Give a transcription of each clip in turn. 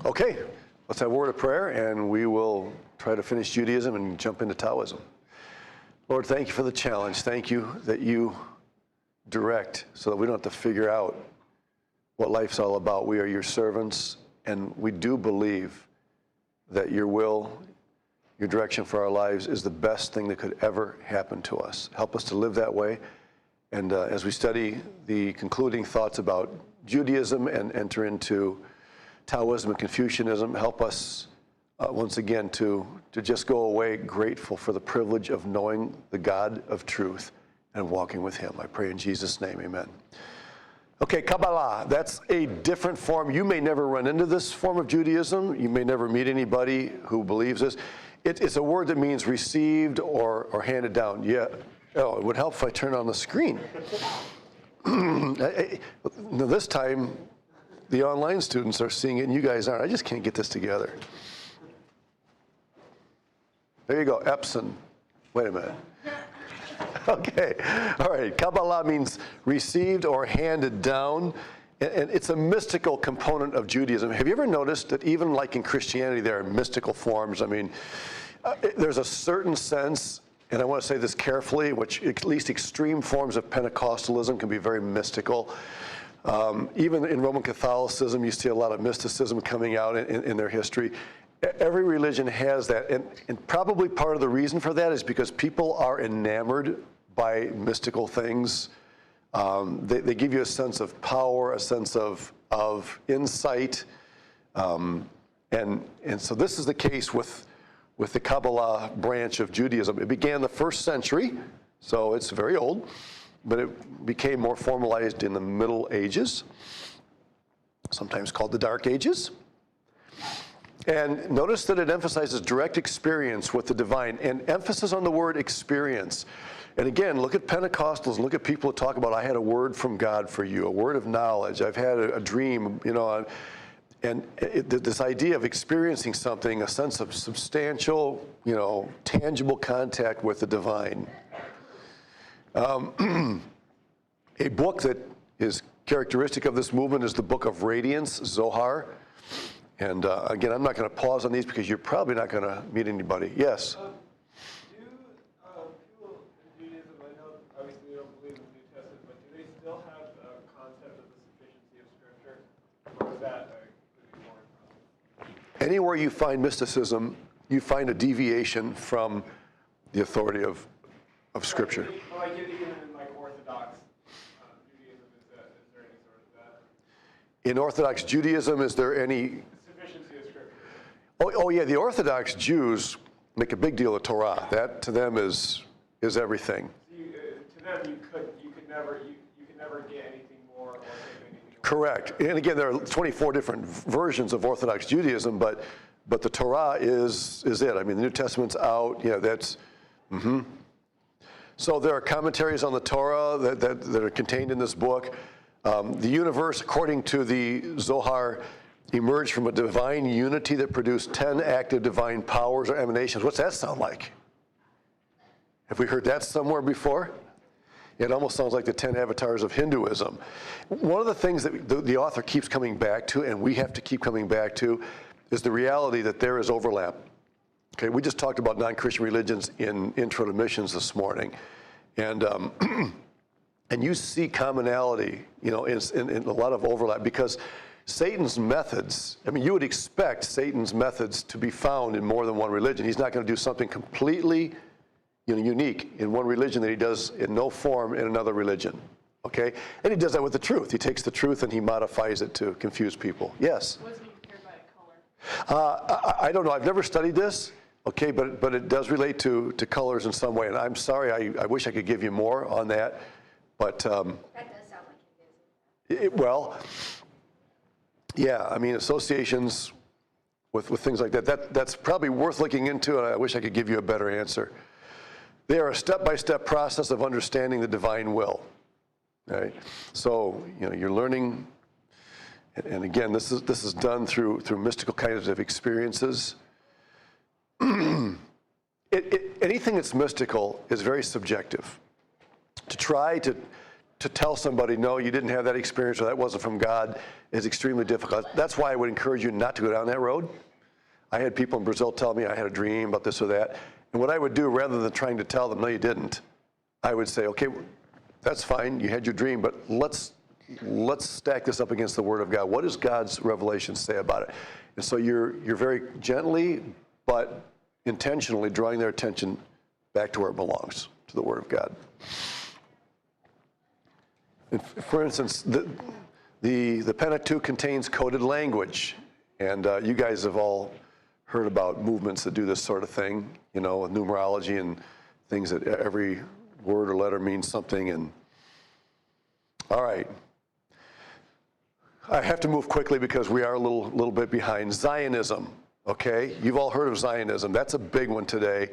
Okay, let's have a word of prayer, and we will try to finish Judaism and jump into Taoism. Lord, thank you for the challenge. Thank you that you direct so that we don't have to figure out what life's all about. We are your servants, and we do believe that your will, your direction for our lives is the best thing that could ever happen to us. Help us to live that way. And as we study the concluding thoughts about Judaism and enter into Taoism and Confucianism, help us once again to just go away grateful for the privilege of knowing the God of truth and walking with him. I pray in Jesus' name, amen. Okay, Kabbalah, that's a different form. You may never run into this form of Judaism. You may never meet anybody who believes this. It's a word that means received or handed down. Yeah. Oh, it would help if I turn on the screen. This time, the online students are seeing it and you guys aren't. I just can't get this together. There you go, Epson. Wait a minute. Okay, all right. Kabbalah means received or handed down, and it's a mystical component of Judaism. Have you ever noticed that even like in Christianity, there are mystical forms? I mean, there's a certain sense, and I want to say this carefully, which at least extreme forms of Pentecostalism can be very mystical. Even in Roman Catholicism, you see a lot of mysticism coming out in their history. Every religion has that, and probably part of the reason for that is because people are enamored by mystical things. They give you a sense of power, a sense of insight, and so this is the case with the Kabbalah branch of Judaism. It began the 1st century, so it's very old, but it became more formalized in the Middle Ages, sometimes called the Dark Ages. And notice that it emphasizes direct experience with the divine, and emphasis on the word experience. And again, look at Pentecostals, look at people who talk about, I had a word from God for you, a word of knowledge, I've had a dream, and this idea of experiencing something, a sense of substantial, tangible contact with the divine. A book that is characteristic of this movement is the Book of Radiance, Zohar. And again, I'm not going to pause on these because you're probably not going to meet anybody. Yes? Do people in Judaism, I know obviously they don't believe in the New Testament, but do they still have a concept of the sufficiency of Scripture? Or is that could be more? Anywhere you find mysticism, you find a deviation from the authority of Scripture. Like even in like Orthodox Judaism, is there any sort of that? In Orthodox Judaism, is there any... Sufficiency of Scripture. Oh yeah, the Orthodox Jews make a big deal of Torah. That to them is everything. So to them, you could never get anything more or take anything more. Correct. And again, there are 24 different versions of Orthodox Judaism, but the Torah is it. I mean, the New Testament's out. Yeah, that's. So there are commentaries on the Torah that are contained in this book. The universe, according to the Zohar, emerged from a divine unity that produced 10 active divine powers or emanations. What's that sound like? Have we heard that somewhere before? It almost sounds like the 10 avatars of Hinduism. One of the things that the author keeps coming back to, and we have to keep coming back to, is the reality that there is overlap. Okay, we just talked about non-Christian religions in Intro to Missions this morning. And and you see commonality, in a lot of overlap, because Satan's methods, I mean, you would expect Satan's methods to be found in more than one religion. He's not going to do something completely unique in one religion that he does in no form in another religion, okay? And he does that with the truth. He takes the truth and he modifies it to confuse people. Yes? Wasn't he compared by color? I don't know. I've never studied this, okay, but it does relate to colors in some way. And I'm sorry, I wish I could give you more on that, but... that does sound like confusing. Well, yeah, I mean, associations with things like that's probably worth looking into, and I wish I could give you a better answer. They are a step-by-step process of understanding the divine will, right? So, you're learning, and again, this is done through mystical kinds of experiences. Anything that's mystical is very subjective. To try to to tell somebody, no, you didn't have that experience or that wasn't from God is extremely difficult. That's why I would encourage you not to go down that road. I had people in Brazil tell me I had a dream about this or that. And what I would do, rather than trying to tell them, no, you didn't, I would say, okay, that's fine, you had your dream, but let's stack this up against the Word of God. What does God's revelation say about it? And so you're very gently, but intentionally drawing their attention back to where it belongs, to the Word of God. And for instance, the Pentateuch contains coded language, and you guys have all heard about movements that do this sort of thing, with numerology and things that every word or letter means something. And all right, I have to move quickly because we are a little bit behind. Zionism, okay? You've all heard of Zionism. That's a big one today.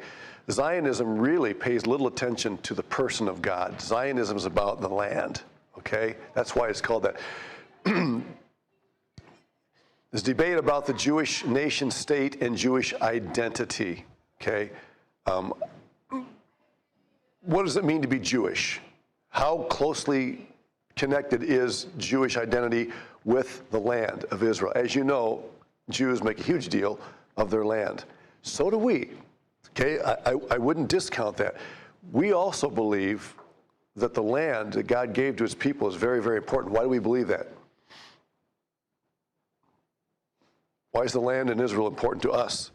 Zionism really pays little attention to the person of God. Zionism is about the land, okay? That's why it's called that. There's debate about the Jewish nation state and Jewish identity, okay? What does it mean to be Jewish? How closely connected is Jewish identity with the land of Israel? As you know, Jews make a huge deal of their land. So do we, okay? I wouldn't discount that. We also believe that the land that God gave to his people is very, very important. Why do we believe that? Why is the land in Israel important to us?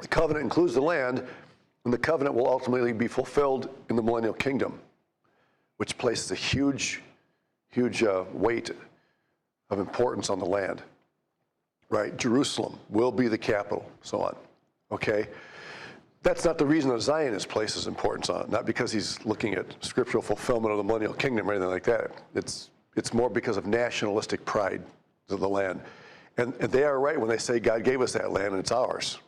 The covenant includes the land, and the covenant will ultimately be fulfilled in the millennial kingdom, which places a huge weight of importance on the land. Right? Jerusalem will be the capital, so on. Okay? That's not the reason that Zionist places importance on it, not because he's looking at scriptural fulfillment of the millennial kingdom or anything like that. It's more because of nationalistic pride of the land. And they are right when they say God gave us that land and it's ours.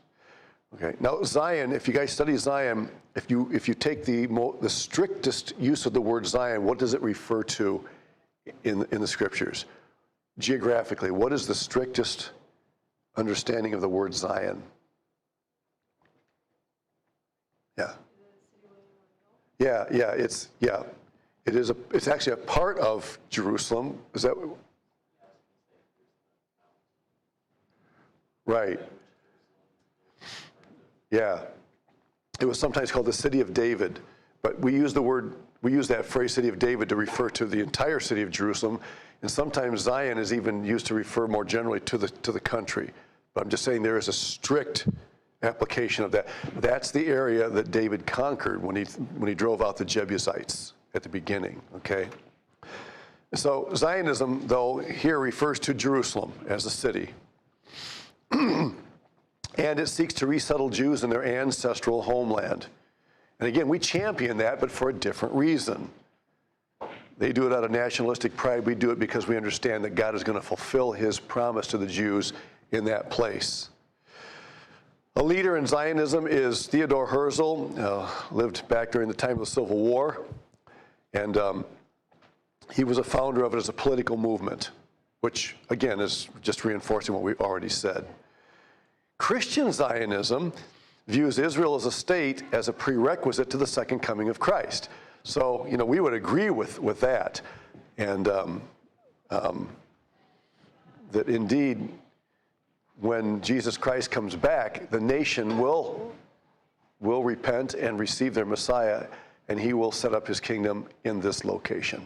Okay. Now Zion, if you guys study Zion, if you take the strictest use of the word Zion, what does it refer to in the scriptures? Geographically, what is the strictest understanding of the word Zion? Yeah, it's actually a part of Jerusalem. Is that right? Yeah. It was sometimes called the city of David, but we use that phrase city of David to refer to the entire city of Jerusalem, and sometimes Zion is even used to refer more generally to the country. But I'm just saying there is a strict application of that. That's the area that David conquered when he drove out the Jebusites at the beginning, okay? So Zionism, though, here refers to Jerusalem as a city. And it seeks to resettle Jews in their ancestral homeland. And again, we champion that, but for a different reason. They do it out of nationalistic pride. We do it because we understand that God is going to fulfill his promise to the Jews in that place. A leader in Zionism is Theodore Herzl, lived back during the time of the Civil War. And he was a founder of it as a political movement, which, again, is just reinforcing what we've already said. Christian Zionism views Israel as a state as a prerequisite to the second coming of Christ. So, we would agree with that. And that indeed, when Jesus Christ comes back, the nation will repent and receive their Messiah, and he will set up his kingdom in this location.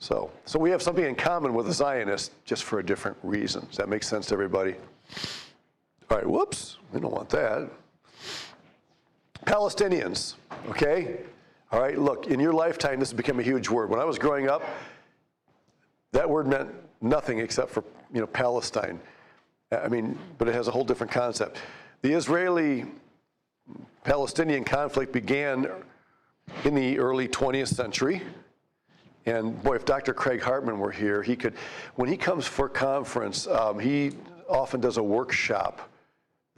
So we have something in common with the Zionists, just for a different reason. Does that make sense to everybody? All right, whoops, we don't want that. Palestinians, okay? All right, look, in your lifetime, this has become a huge word. When I was growing up, that word meant nothing except for, Palestine. But it has a whole different concept. The Israeli-Palestinian conflict began in the early 20th century. And boy, if Dr. Craig Hartman were here, when he comes for conference, he often does a workshop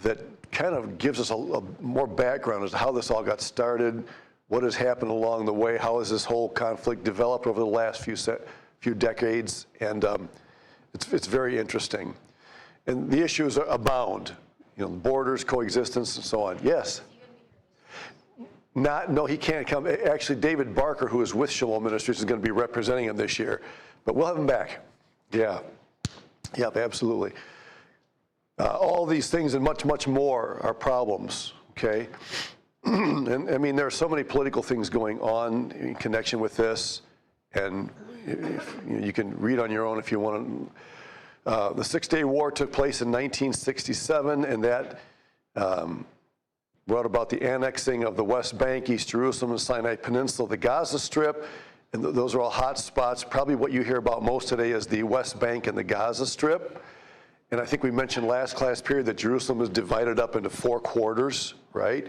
that kind of gives us a more background as to how this all got started, what has happened along the way, how has this whole conflict developed over the last few decades, and it's very interesting. And the issues abound, borders, coexistence, and so on. Yes? No, he can't come. Actually, David Barker, who is with Shalom Ministries, is going to be representing him this year, but we'll have him back. Yeah. Yep, absolutely. All these things and much, much more are problems, okay? And I mean, there are so many political things going on in connection with this, and you can read on your own if you want to. The Six-Day War took place in 1967, and that brought about the annexing of the West Bank, East Jerusalem, and Sinai Peninsula, the Gaza Strip, and those are all hot spots. Probably what you hear about most today is the West Bank and the Gaza Strip. And I think we mentioned last class period that Jerusalem is divided up into 4 quarters, right?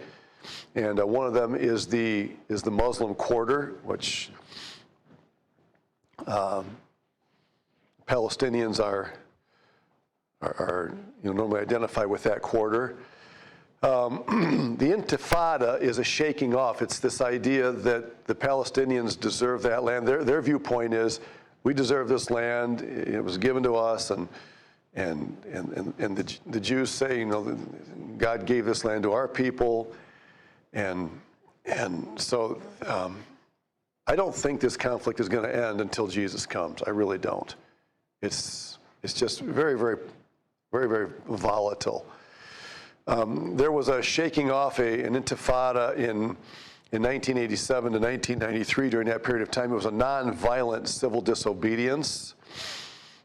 And one of them is the Muslim quarter, which Palestinians are normally identify with that quarter. The Intifada is a shaking off. It's this idea that the Palestinians deserve that land. Their viewpoint is, we deserve this land. It was given to us, and the Jews say, God gave this land to our people, and so I don't think this conflict is going to end until Jesus comes. I really don't. It's just very, very, very, very volatile. There was a shaking off, an intifada in 1987 to 1993. During that period of time, it was a nonviolent civil disobedience.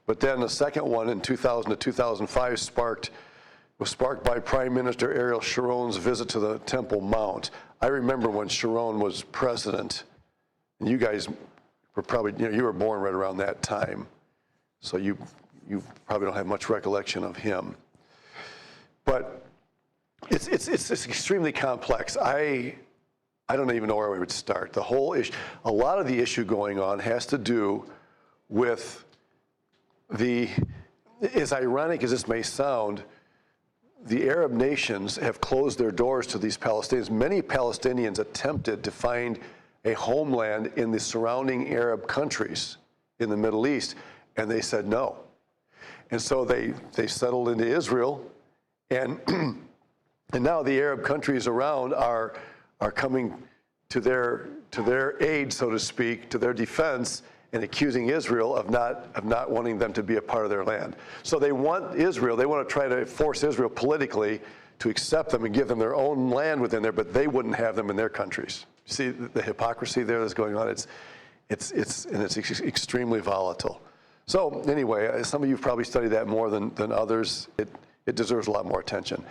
But then the second one in 2000 to 2005 was sparked by Prime Minister Ariel Sharon's visit to the Temple Mount. I remember when Sharon was president, and you guys were probably, you were born right around that time, so you probably don't have much recollection of him. But it's extremely complex. I don't even know where we would start. The whole issue, a lot of the issue going on has to do with as ironic as this may sound, the Arab nations have closed their doors to these Palestinians. Many Palestinians attempted to find a homeland in the surrounding Arab countries in the Middle East, and they said no. And so they settled into Israel, and now the Arab countries around are coming to their aid, so to speak, to their defense, and accusing Israel of not wanting them to be a part of their land. So they want Israel, they want to try to force Israel politically to accept them and give them their own land within there, but they wouldn't have them in their countries. See the hypocrisy there that's going on? It's extremely volatile. So anyway, some of you have probably studied that more than others. It deserves a lot more attention.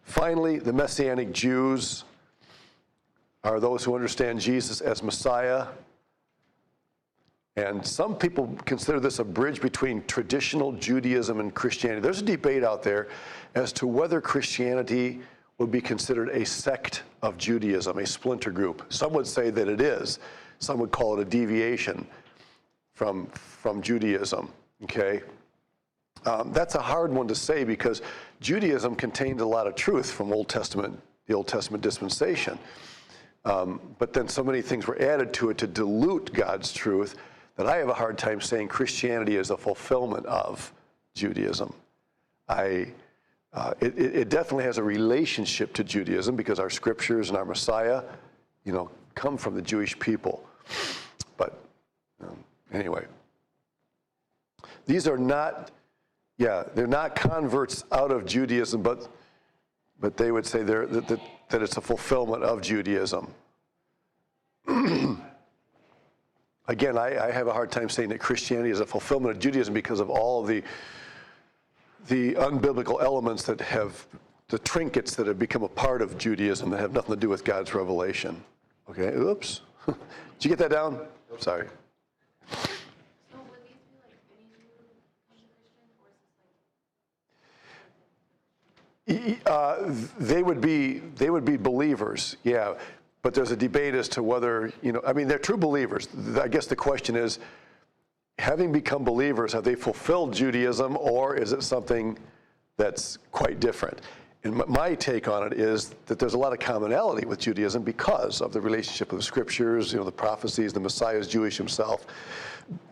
Finally, the Messianic Jews are those who understand Jesus as Messiah. And some people consider this a bridge between traditional Judaism and Christianity. There's a debate out there as to whether Christianity would be considered a sect of Judaism, a splinter group. Some would say that it is. Some would call it a deviation from Judaism, okay? That's a hard one to say because Judaism contained a lot of truth from the Old Testament dispensation. But then so many things were added to it to dilute God's truth that I have a hard time saying Christianity is a fulfillment of Judaism. It definitely has a relationship to Judaism because our scriptures and our Messiah, come from the Jewish people. But anyway, these are not, they're not converts out of Judaism, but they would say that it's a fulfillment of Judaism. Again, I have a hard time saying that Christianity is a fulfillment of Judaism because of all of the unbiblical elements that have, the trinkets that have become a part of Judaism that have nothing to do with God's revelation. Okay, oops. Did you get that down? Sorry. So would these be like any Jew become a Christian, or is this like? They would be believers, yeah. But there's a debate as to whether, they're true believers. I guess the question is, having become believers, have they fulfilled Judaism, or is it something that's quite different? And my take on it is that there's a lot of commonality with Judaism because of the relationship of the scriptures, the prophecies, the Messiah is Jewish himself.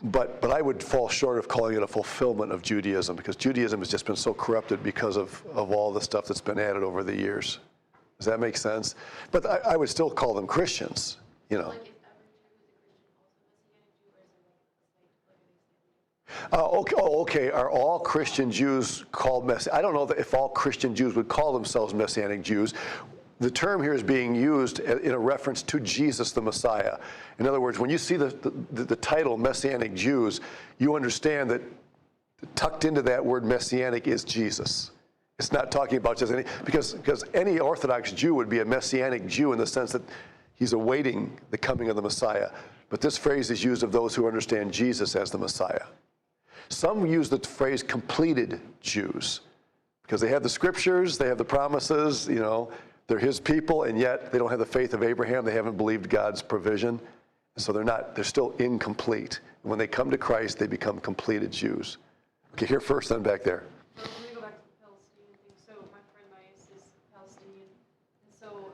But I would fall short of calling it a fulfillment of Judaism because Judaism has just been so corrupted because of all the stuff that's been added over the years. Does that make sense? But I would still call them Christians, Like if every Jew is a Christian, also Messianic Jew, or is it like a Okay. Are all Christian Jews called Messianic? I don't know if all Christian Jews would call themselves Messianic Jews. The term here is being used in a reference to Jesus the Messiah. In other words, when you see the title Messianic Jews, you understand that tucked into that word Messianic is Jesus. It's not talking about just any, because any Orthodox Jew would be a Messianic Jew in the sense that he's awaiting the coming of the Messiah. But this phrase is used of those who understand Jesus as the Messiah. Some use the phrase completed Jews because they have the scriptures, they have the promises, they're his people, and yet they don't have the faith of Abraham. They haven't believed God's provision. And so they're still incomplete. And when they come to Christ, they become completed Jews. Okay, here first, then back there. So let me go back to the Palestinian thing. So my friend Maes is Palestinian, and so we're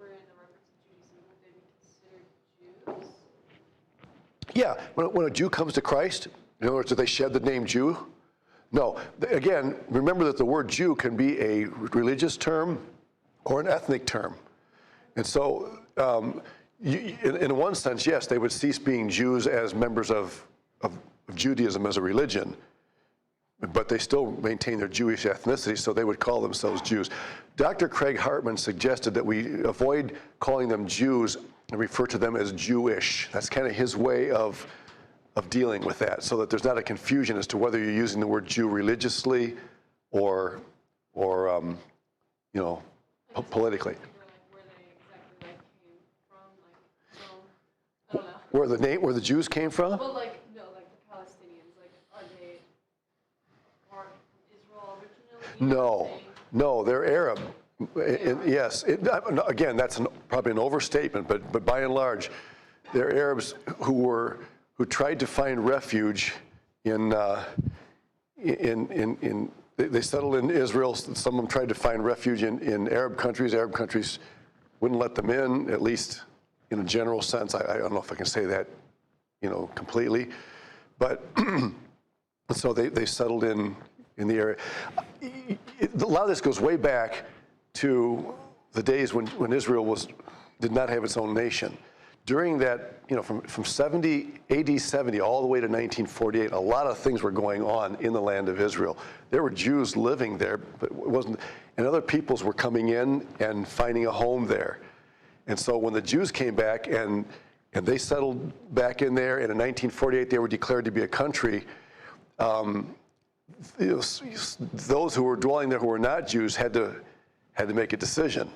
in the reference to Judaism, would they be considered Jews? Yeah, when a Jew comes to Christ, in other words, do they shed the name Jew? No. Again, remember that the word Jew can be a religious term or an ethnic term. And so, in one sense, yes, they would cease being Jews as members of Judaism as a religion, but they still maintain their Jewish ethnicity, so they would call themselves Jews. Dr. Craig Hartman suggested that we avoid calling them Jews and refer to them as Jewish. That's kind of his way of dealing with that, so that there's not a confusion as to whether you're using the word Jew religiously or politically. Where they exactly came from, so I don't know. Where the Jews came from? Well, the Palestinians, are they part of Israel originally? No, they're Arab. Yes, again, that's probably an overstatement, but by and large, they're Arabs who tried to find refuge they settled in Israel. Some of them tried to find refuge in Arab countries. Arab countries wouldn't let them in, at least in a general sense. I don't know if I can say that, completely, but so they settled in the area. A lot of this goes way back to the days when Israel did not have its own nation. During that, from AD 70 all the way to 1948, a lot of things were going on in the land of Israel. There were Jews living there, but it wasn't, and other peoples were coming in and finding a home there. And so when the Jews came back and they settled back in there, and in 1948 they were declared to be a country, those who were dwelling there who were not Jews had to make a decision,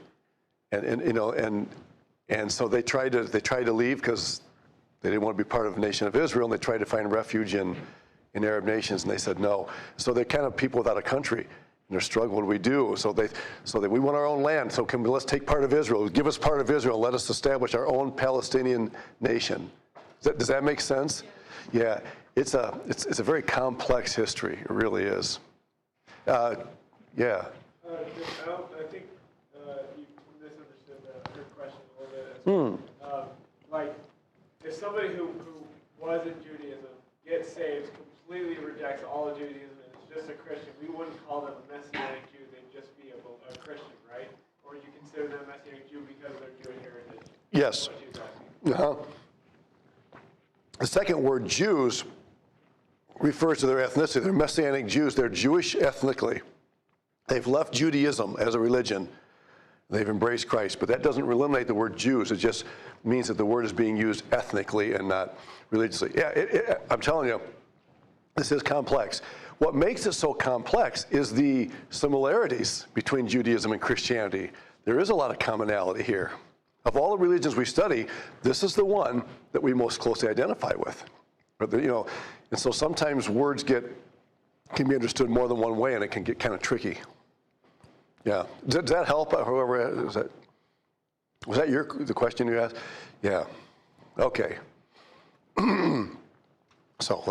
and so they tried to leave because they didn't want to be part of the nation of Israel, and they tried to find refuge in Arab nations, and they said no. So they're kind of people without a country, and they're struggling. What do we do? So we want our own land. So let's take part of Israel. Give us part of Israel. Let us establish our own Palestinian nation. Does that make sense? Yeah. It's a very complex history. It really is. Yeah. I think you misunderstood her question a little bit. If somebody who was in Judaism gets saved, completely rejects all of Judaism, and is just a Christian, we wouldn't call them a Messianic Jew. They'd just be a Christian, right? Or would you consider them a Messianic Jew because of their Jewish heritage? Yes. What she's asking. The second word, Jews, refers to their ethnicity. They're Messianic Jews. They're Jewish ethnically. They've left Judaism as a religion. They've embraced Christ. But that doesn't eliminate the word Jews. It just means that the word is being used ethnically and not religiously. Yeah, I'm telling you, this is complex. What makes it so complex is the similarities between Judaism and Christianity. There is a lot of commonality here. Of all the religions we study, this is the one that we most closely identify with. But and so sometimes words can be understood more than one way, and it can get kind of tricky. Yeah. Does that help? Whoever was that the question you asked? Yeah. Okay. So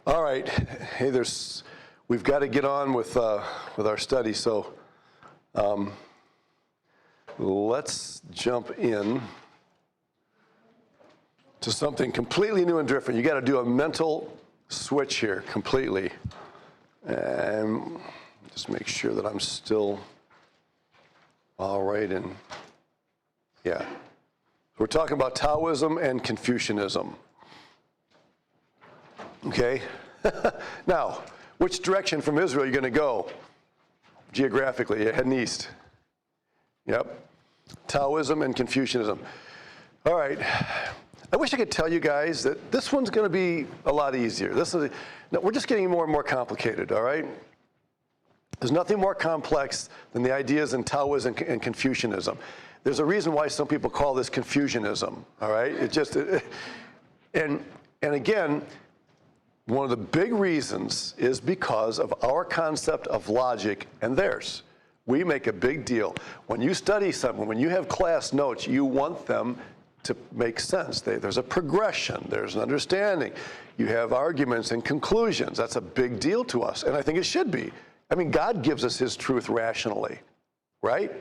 all right. Hey, we've got to get on with our study. So let's jump in to something completely new and different. You got to do a mental switch here completely. And just make sure that I'm still all right. And yeah, we're talking about Taoism and Confucianism. Okay. Now, which direction from Israel are you going to go? Geographically, you're heading east. Yep. Taoism and Confucianism. All right. I wish I could tell you guys that this one's going to be a lot easier. No, we're just getting more and more complicated, all right? There's nothing more complex than the ideas in Taoism and Confucianism. There's a reason why some people call this Confucianism, all right? And again, one of the big reasons is because of our concept of logic and theirs. We make a big deal. When you study something, when you have class notes, you want them to make sense. There's a progression, there's an understanding. You have arguments and conclusions. That's a big deal to us, and I think it should be. I mean, God gives us his truth rationally, right?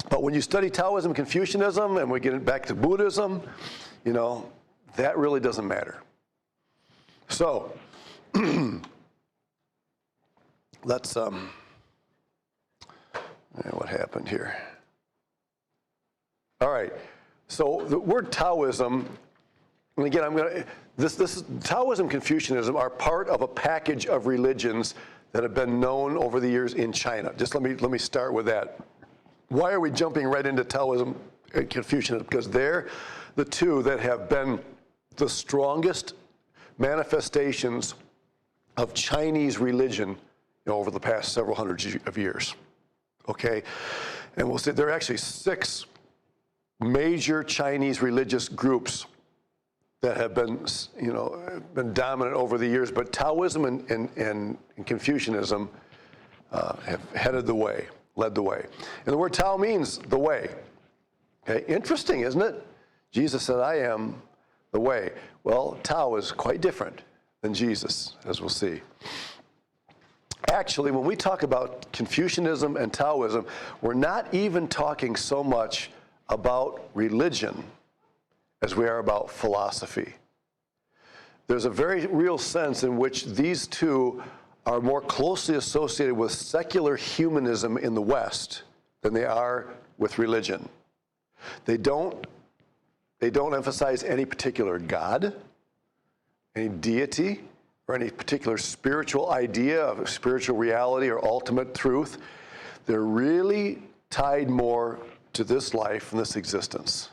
But when you study Taoism, Confucianism, and we get back to Buddhism, that really doesn't matter. So, let's, what happened here? All right. So the word Taoism, and again, this Taoism, Confucianism are part of a package of religions that have been known over the years in China. Just let me start with that. Why are we jumping right into Taoism and Confucianism? Because they're the two that have been the strongest manifestations of Chinese religion over the past several hundred of years. Okay, and we'll see there are actually 6 major Chinese religious groups that have been, been dominant over the years, but Taoism and Confucianism have led the way. And the word Tao means the way. Okay, interesting, isn't it? Jesus said, I am the way. Well, Tao is quite different than Jesus, as we'll see. Actually, when we talk about Confucianism and Taoism, we're not even talking so much about religion as we are about philosophy. There's a very real sense in which these two are more closely associated with secular humanism in the West than they are with religion. They don't emphasize any particular God, any deity, or any particular spiritual idea of spiritual reality or ultimate truth. They're really tied more to this life and this existence.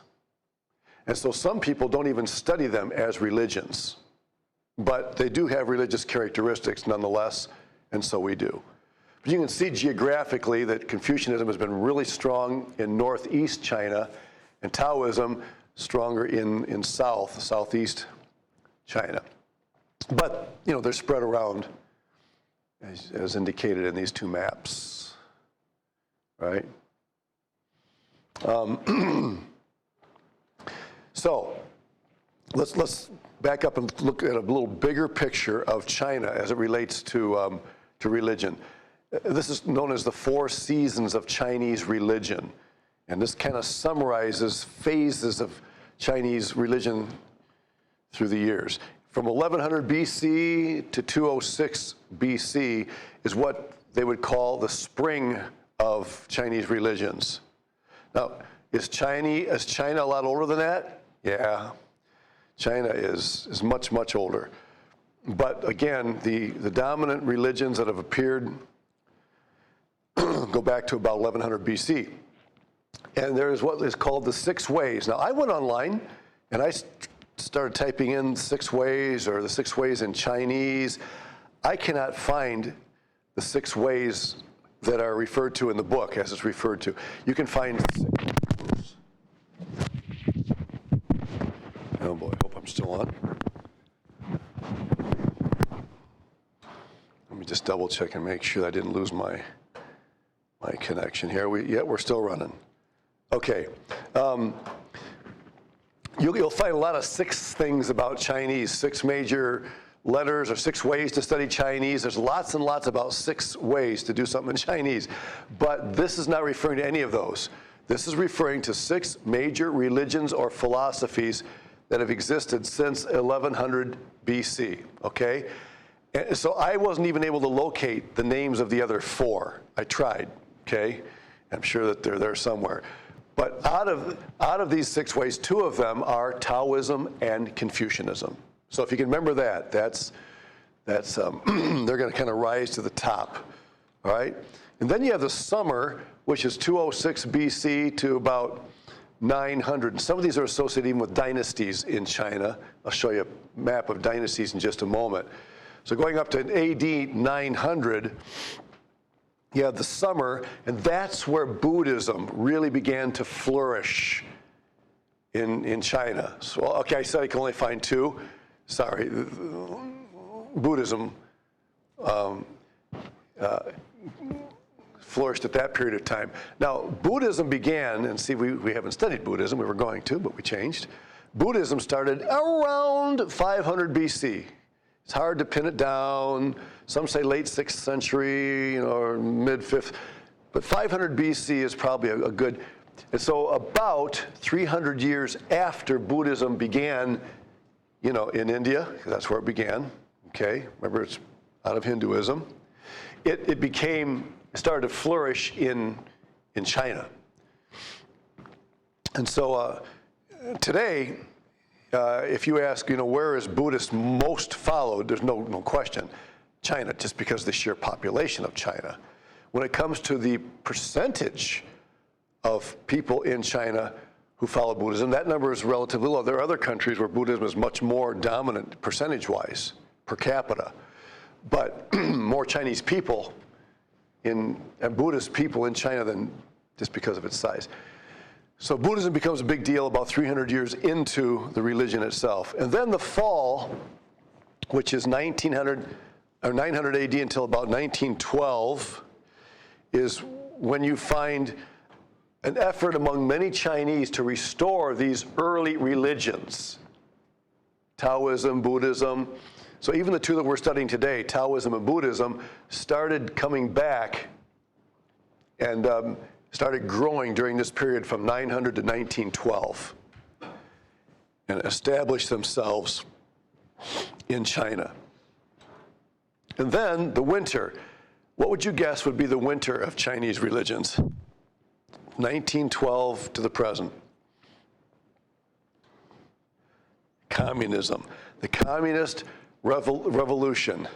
And so some people don't even study them as religions, but they do have religious characteristics nonetheless, and so we do. But you can see geographically that Confucianism has been really strong in northeast China, and Taoism stronger in southeast China. But, they're spread around as indicated in these 2 maps, right? So let's back up and look at a little bigger picture of China as it relates to religion. This is known as the 4 seasons of Chinese religion, and this kind of summarizes phases of Chinese religion through the years. From 1100 BC to 206 BC is what they would call the spring of Chinese religions. Now, is China a lot older than that? Yeah, China is much, much older. But again, the dominant religions that have appeared go back to about 1100 BC. And there is what is called the 6 ways. Now, I went online and I started typing in 6 ways or the 6 ways in Chinese. I cannot find the 6 ways that are referred to in the book as it's referred to. You can find, oh boy, I hope I'm still on. Let me just double check and make sure I didn't lose my connection here. We're still running. Okay. You'll find a lot of 6 things about Chinese, 6 major letters or 6 ways to study Chinese. There's lots and lots about 6 ways to do something in Chinese. But this is not referring to any of those. This is referring to 6 major religions or philosophies that have existed since 1100 BC, okay? And so I wasn't even able to locate the names of the other 4. I tried, okay? I'm sure that they're there somewhere. But out of these 6 ways, 2 of them are Taoism and Confucianism. So if you can remember that, that's they're going to kind of rise to the top, all right? And then you have the summer, which is 206 BC to about 900. And some of these are associated even with dynasties in China. I'll show you a map of dynasties in just a moment. So going up to AD 900, you have the summer, and that's where Buddhism really began to flourish in China. So, okay, I said I can only find 2. Sorry. Buddhism flourished at that period of time. Now, Buddhism began, and see, we haven't studied Buddhism. We were going to, but we changed. Buddhism started around 500 BC. It's hard to pin it down. Some say late 6th century, or mid 5th. But 500 BC is probably a good. And so about 300 years after Buddhism began, in India, 'cause that's where it began, okay? Remember, it's out of Hinduism. It started to flourish in China. And so today, if you ask, where is Buddhist most followed, there's no question, China, just because of the sheer population of China. When it comes to the percentage of people in China who follow Buddhism, that number is relatively low. There are other countries where Buddhism is much more dominant percentage-wise, per capita. But more Chinese people and Buddhist people in China than just because of its size. So Buddhism becomes a big deal about 300 years into the religion itself. And then the fall, which is 900 AD until about 1912, is when you find an effort among many Chinese to restore these early religions, Taoism, Buddhism. So even the 2 that we're studying today, Taoism and Buddhism, started coming back and started growing during this period from 900 to 1912 and established themselves in China. And then the winter. What would you guess would be the winter of Chinese religions? 1912 to the present. Communism. The Communist Revolution.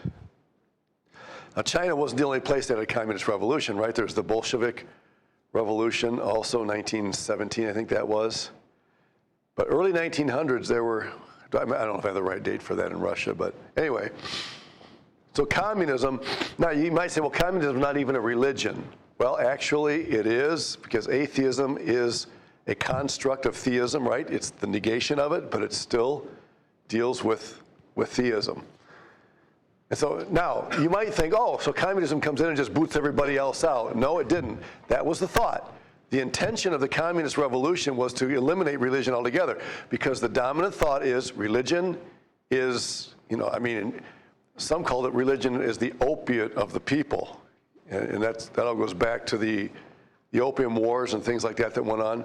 Now, China wasn't the only place that had a communist revolution, right? There's the Bolshevik Revolution, also 1917, I think that was. But early 1900s, there were, I don't know if I have the right date for that in Russia, but anyway. So communism, now you might say, well, communism is not even a religion. Well, actually it is, because atheism is a construct of theism, right? It's the negation of it, but it still deals with theism. And so now, you might think, oh, so communism comes in and just boots everybody else out. No, it didn't. That was the thought. The intention of the communist revolution was to eliminate religion altogether, because the dominant thought is religion is, some called it religion is the opiate of the people. And that all goes back to the Opium Wars and things like that went on.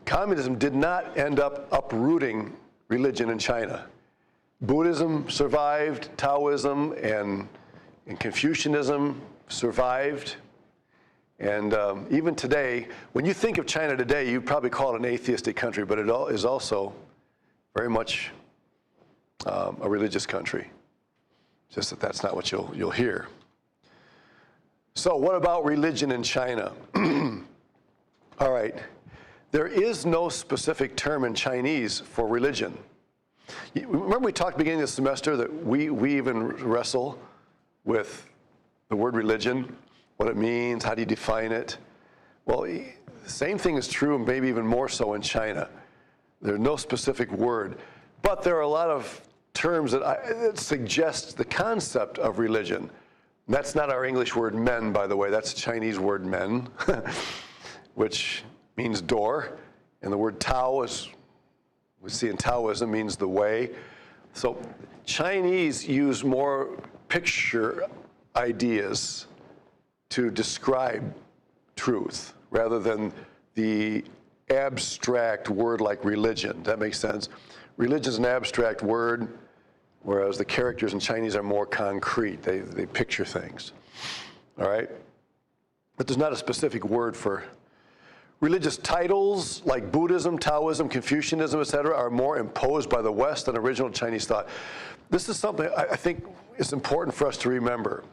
Communism did not end up uprooting religion in China. Buddhism survived, Taoism and Confucianism survived. And even today, when you think of China today, you probably call it an atheistic country, but it is also very much a religious country. Just that that's not what you'll hear. So what about religion in China? All right. There is no specific term in Chinese for religion. Remember we talked beginning of the semester that we even wrestle with the word religion, what it means, how do you define it? Well, the same thing is true, and maybe even more so in China. There's no specific word, but there are a lot of terms that suggest the concept of religion. That's not our English word men, by the way. That's the Chinese word men, which means door. And the word Tao, as we see in Taoism, means the way. So Chinese use more picture ideas to describe truth rather than the abstract word like religion. That makes sense? Religion is an abstract word, whereas the characters in Chinese are more concrete. They picture things. All right? But there's not a specific word for religious titles like Buddhism, Taoism, Confucianism, etc., are more imposed by the West than original Chinese thought. This is something I think is important for us to remember.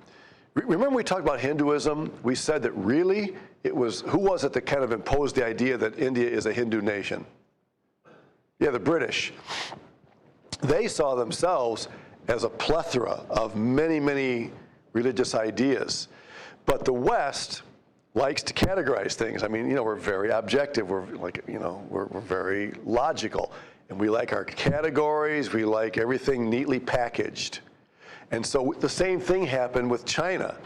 Remember we talked about Hinduism? We said that really it was, who was it that kind of imposed the idea that India is a Hindu nation? Yeah, the British. They saw themselves as a plethora of many, many religious ideas. But the West likes to categorize things. I mean, we're very objective. We're like, we're very logical. And we like our categories. We like everything neatly packaged. And so the same thing happened with China.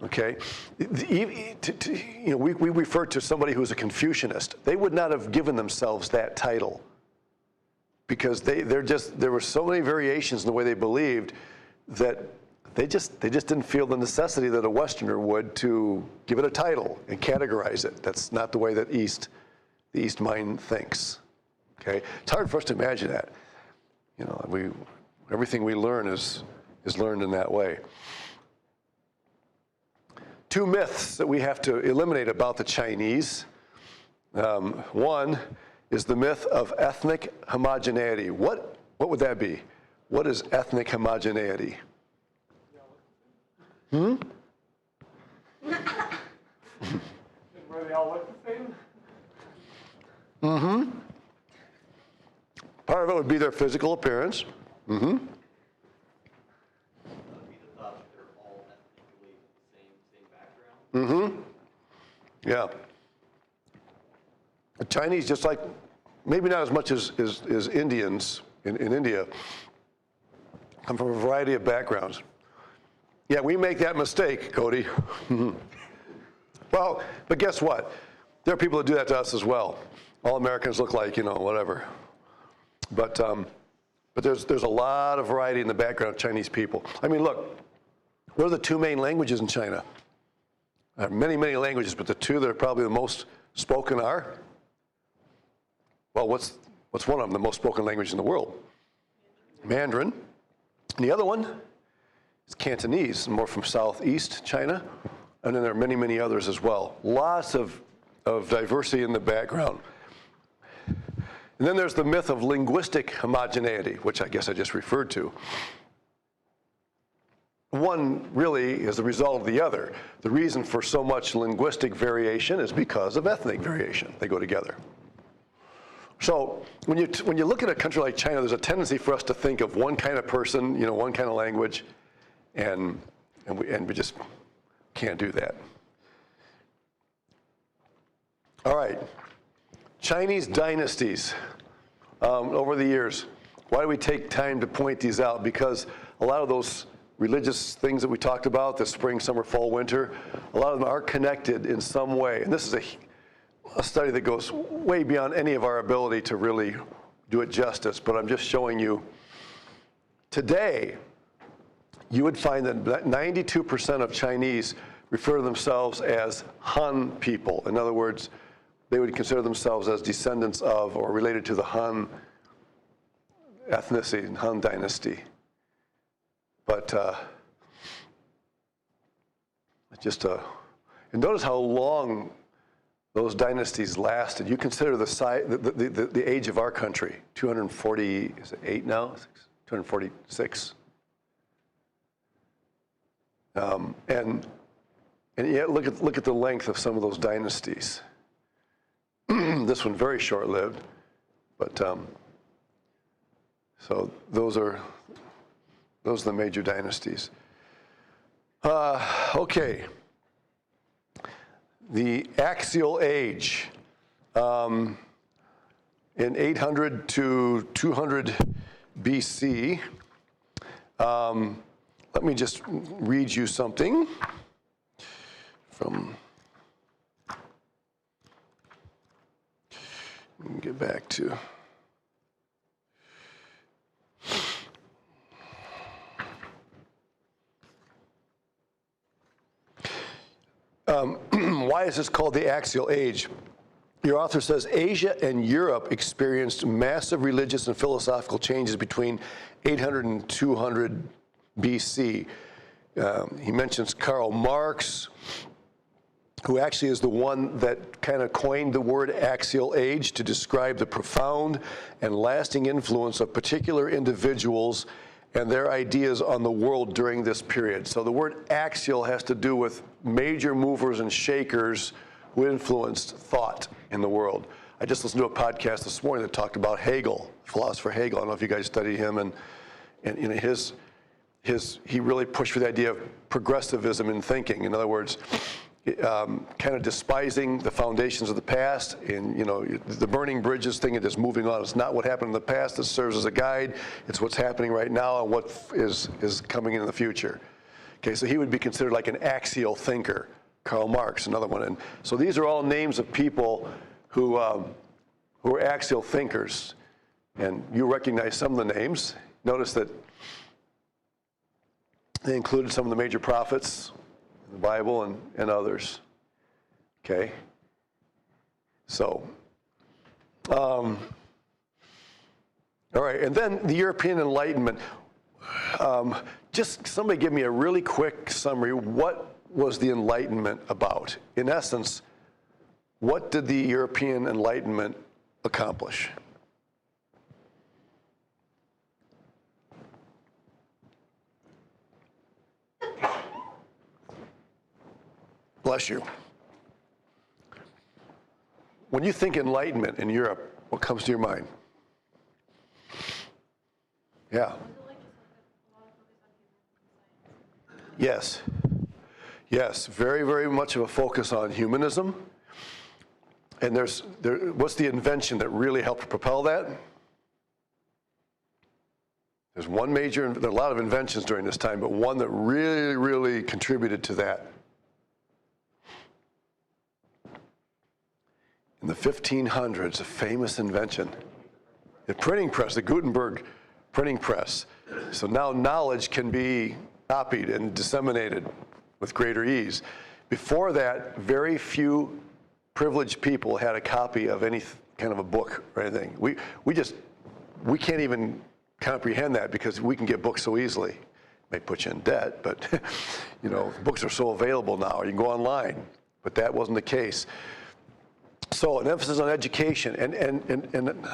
Okay? We refer to somebody who's a Confucianist. They would not have given themselves that title because there were so many variations in the way they believed that they just didn't feel the necessity that a Westerner would to give it a title and categorize it. That's not the way that the East mind thinks. Okay? It's hard for us to imagine that. Everything we learn is learned in that way. Two myths that we have to eliminate about the Chinese. One is the myth of ethnic homogeneity. What would that be? What is ethnic homogeneity? Where they all look the same? Part of it would be their physical appearance. That would be the thought that they're all ethnically the same background. Yeah. The Chinese, just like, maybe not as much as Indians in India, come from a variety of backgrounds. Yeah, we make that mistake, Cody. Well, but guess what? There are people that do that to us as well. All Americans look like, whatever. But there's a lot of variety in the background of Chinese people. I mean, look, what are the two main languages in China? There are many, many languages, but the two that are probably the most spoken are? Well, what's one of them, the most spoken language in the world? Mandarin. And the other one is Cantonese, more from southeast China. And then there are many, many others as well. Lots of diversity in the background. And then there's the myth of linguistic homogeneity, which I guess I just referred to. One really is the result of the other. The reason for so much linguistic variation is because of ethnic variation. They go together. So when you look at a country like China, there's a tendency for us to think of one kind of person, one kind of language, and we just can't do that. All right, Chinese dynasties over the years. Why do we take time to point these out? Because a lot of those religious things that we talked about, the spring, summer, fall, winter, a lot of them are connected in some way. And this is a study that goes way beyond any of our ability to really do it justice, but I'm just showing you. Today, you would find that 92% of Chinese refer to themselves as Han people. In other words, they would consider themselves as descendants of or related to the Han ethnicity, Han dynasty. But and notice how long those dynasties lasted. You consider the age of our country, 248 now, 246. And yet look at the length of some of those dynasties. This one very short-lived, but so those are the major dynasties. Okay. The axial age in 800 to 200 BC. Let me just read you something from. Get back to. Why is this called the Axial Age? Your author says Asia and Europe experienced massive religious and philosophical changes between 800 and 200 BC. He mentions Karl Marx, who actually is the one that kind of coined the word axial age to describe the profound and lasting influence of particular individuals and their ideas on the world during this period. So the word axial has to do with major movers and shakers who influenced thought in the world. I just listened to a podcast this morning that talked about Hegel, philosopher Hegel. I don't know if you guys study him, and you know, he really pushed for the idea of progressivism in thinking. In other words, kind of despising the foundations of the past, and you know, the burning bridges thing and just moving on. It's not what happened in the past that serves as a guide. It's what's happening right now and what is coming in the future. Okay, so he would be considered like an axial thinker. Karl Marx, another one. And so these are all names of people who are axial thinkers, and you recognize some of the names. Notice that they included some of the major prophets in the Bible and others. Okay? So, all right, and then the European Enlightenment. Just somebody give me a really quick summary. What was the Enlightenment about? In essence, what did the European Enlightenment accomplish? Bless you. When you think Enlightenment in Europe, what comes to your mind? Yeah. Yes. Yes, very, very much of a focus on humanism. And what's the invention that really helped propel that? There's one major, there are a lot of inventions during this time, but one that really, really contributed to that. In the 1500s, a famous invention, the printing press, the Gutenberg printing press. So now knowledge can be copied and disseminated with greater ease. Before that, very few privileged people had a copy of any kind of a book or anything. We can't even comprehend that because we can get books so easily. It may put you in debt, but you know, books are so available now. You can go online, but that wasn't the case. So an emphasis on education, and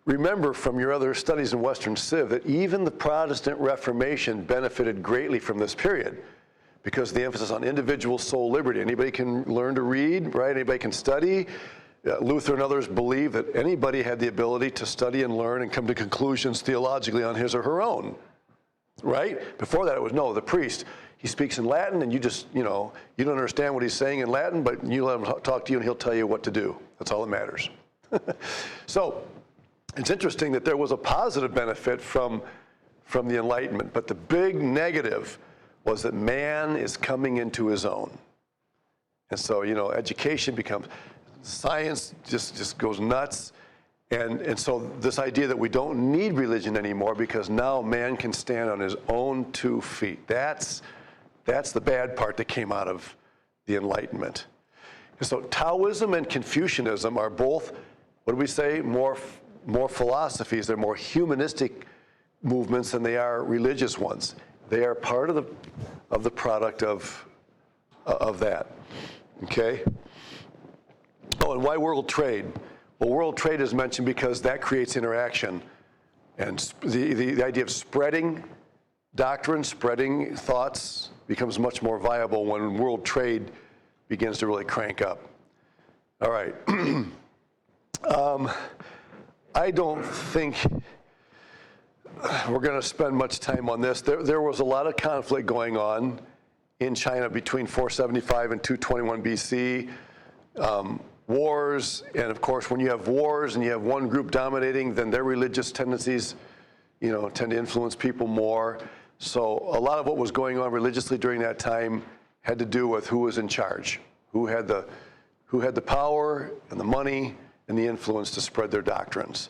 remember from your other studies in Western Civ that even the Protestant Reformation benefited greatly from this period because of the emphasis on individual soul liberty. Anybody can learn to read, right? Anybody can study. Luther and others believed that anybody had the ability to study and learn and come to conclusions theologically on his or her own, right? Before that, it was no, the priest. He speaks in Latin, and you just, you know, you don't understand what he's saying in Latin, but you let him talk to you, and he'll tell you what to do. That's all that matters. So it's interesting that there was a positive benefit from the Enlightenment, but the big negative was that man is coming into his own. And so, you know, education becomes, science just goes nuts. And so this idea that we don't need religion anymore because now man can stand on his own 2 feet. That's the bad part that came out of the Enlightenment. And so Taoism and Confucianism are both, what do we say, more philosophies. They're more humanistic movements than they are religious ones. They are part of the product of that. Okay? Oh, and why world trade? Well, world trade is mentioned because that creates interaction. And the idea of spreading doctrine, spreading thoughts becomes much more viable when world trade begins to really crank up. All right. I don't think we're going to spend much time on this. There was a lot of conflict going on in China between 475 and 221 BC. Wars, and of course, when you have wars and you have one group dominating, then their religious tendencies, you know, tend to influence people more. So a lot of what was going on religiously during that time had to do with who was in charge, who had the power and the money and the influence to spread their doctrines.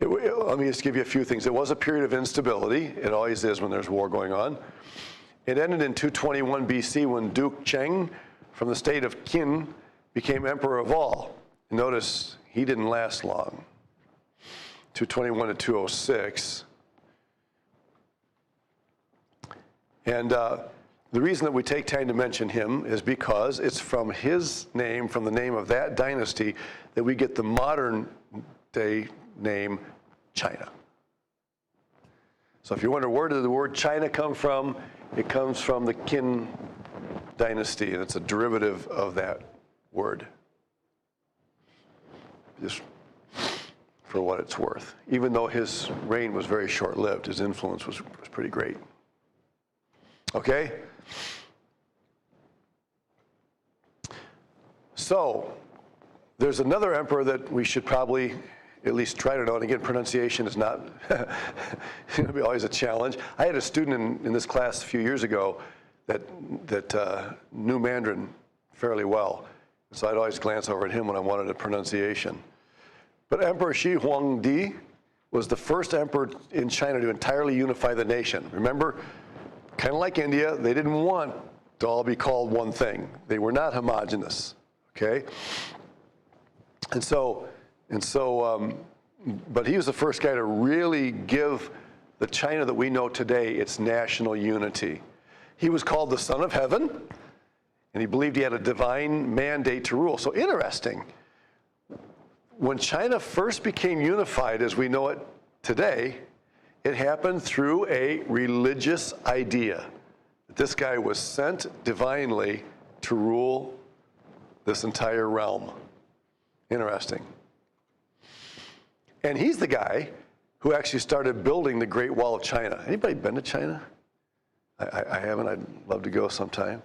Let me just give you a few things. It was a period of instability. It always is when there's war going on. It ended in 221 BC when Duke Cheng from the state of Qin, became emperor of all. Notice he didn't last long, 221 to 206. And the reason that we take time to mention him is because it's from his name, from the name of that dynasty, that we get the modern day name China. So if you wonder where did the word China come from, it comes from the Qin dynasty, and it's a derivative of that word. Just for what it's worth. Even though his reign was very short-lived, his influence was pretty great. Okay? So, there's another emperor that we should probably at least try to know. And again, pronunciation is not going to be always a challenge. I had a student in this class a few years ago that knew Mandarin fairly well. So I'd always glance over at him when I wanted a pronunciation. But Emperor Shi Huangdi was the first emperor in China to entirely unify the nation. Remember, kind of like India, they didn't want to all be called one thing. They were not homogenous, okay? But he was the first guy to really give the China that we know today its national unity. He was called the Son of Heaven, and he believed he had a divine mandate to rule. So interesting. When China first became unified as we know it today, it happened through a religious idea. This guy was sent divinely to rule this entire realm. Interesting. And he's the guy who actually started building the Great Wall of China. Anybody been to China? I haven't. I'd love to go sometime.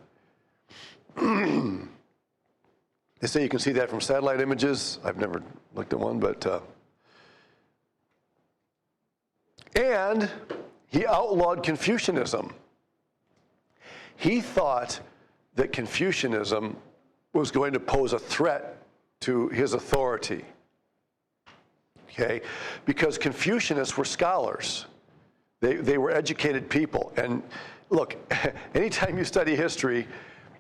They say you can see that from satellite images. I've never looked at one, but... And he outlawed Confucianism. He thought that Confucianism was going to pose a threat to his authority. Okay? Because Confucianists were scholars. They were educated people. And look, anytime you study history,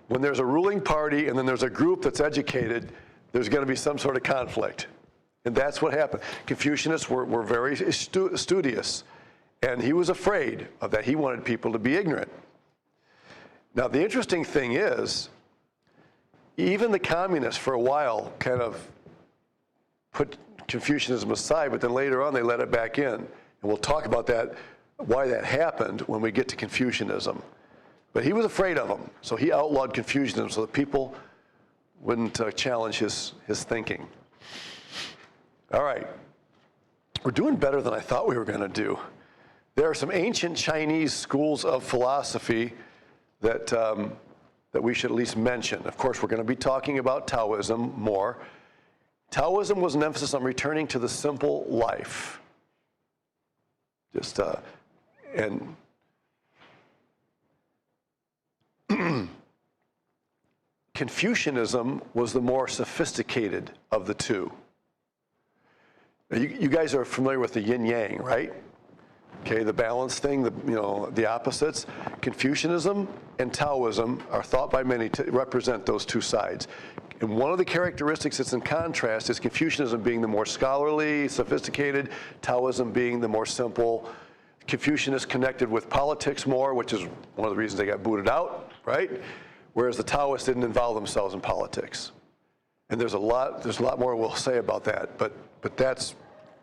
when there's a ruling party and then there's a group that's educated, there's going to be some sort of conflict. And that's what happened. Confucianists were very studious, and he was afraid of that. He wanted people to be ignorant. Now, the interesting thing is, even the communists for a while kind of put Confucianism aside, but then later on they let it back in. And we'll talk about that, why that happened when we get to Confucianism. But he was afraid of them, so he outlawed Confucianism so that people wouldn't challenge his thinking. All right, we're doing better than I thought we were going to do. There are some ancient Chinese schools of philosophy that we should at least mention. Of course, we're going to be talking about Taoism more. Taoism was an emphasis on returning to the simple life. And Confucianism was the more sophisticated of the two. Now, you guys are familiar with the yin-yang, right? Okay, the balance thing, the opposites. Confucianism and Taoism are thought by many to represent those two sides. And one of the characteristics that's in contrast is Confucianism being the more scholarly, sophisticated, Taoism being the more simple. Confucianists connected with politics more, which is one of the reasons they got booted out, right? Whereas the Taoists didn't involve themselves in politics. And there's a lot more we'll say about that, but that's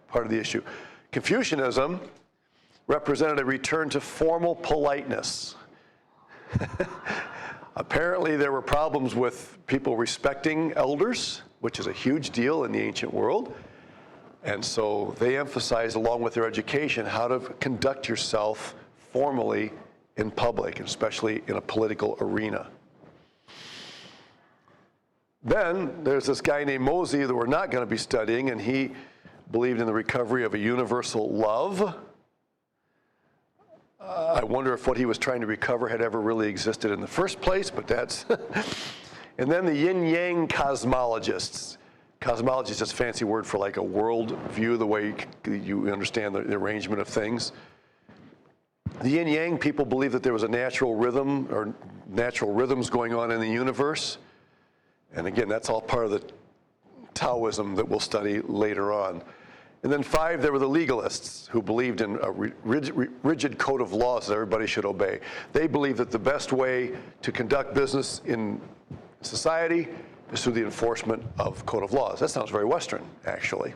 part of the issue. Confucianism represented a return to formal politeness. Apparently there were problems with people respecting elders, which is a huge deal in the ancient world. And so they emphasized, along with their education, how to conduct yourself formally in public, especially in a political arena. Then there's this guy named Mozi that we're not going to be studying, and he believed in the recovery of a universal love. I wonder if what he was trying to recover had ever really existed in the first place, but that's... And then the yin-yang cosmologists. Cosmology is just a fancy word for like a world view, the way you understand the arrangement of things. The yin-yang people believe that there was a natural rhythm or natural rhythms going on in the universe. And again, that's all part of the Taoism that we'll study later on. And then 5, there were the legalists who believed in a rigid code of laws that everybody should obey. They believed that the best way to conduct business in society is through the enforcement of code of laws. That sounds very Western, actually.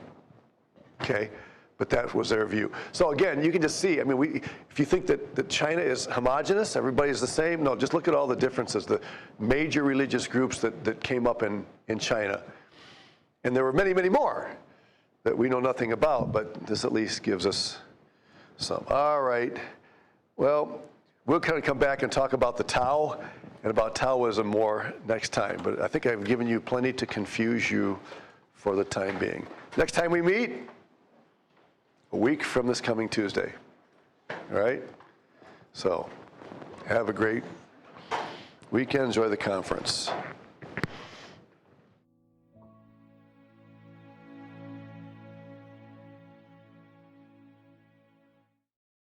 Okay, but that was their view. So again, you can just see, I mean, if you think that China is homogenous, everybody's the same, no, just look at all the differences, the major religious groups that came up in China. And there were many, many more that we know nothing about, but this at least gives us some. All right, well, we'll kind of come back and talk about the Tao and about Taoism more next time, but I think I've given you plenty to confuse you for the time being. Next time we meet, a week from this coming Tuesday. All right? So have a great weekend. Enjoy the conference.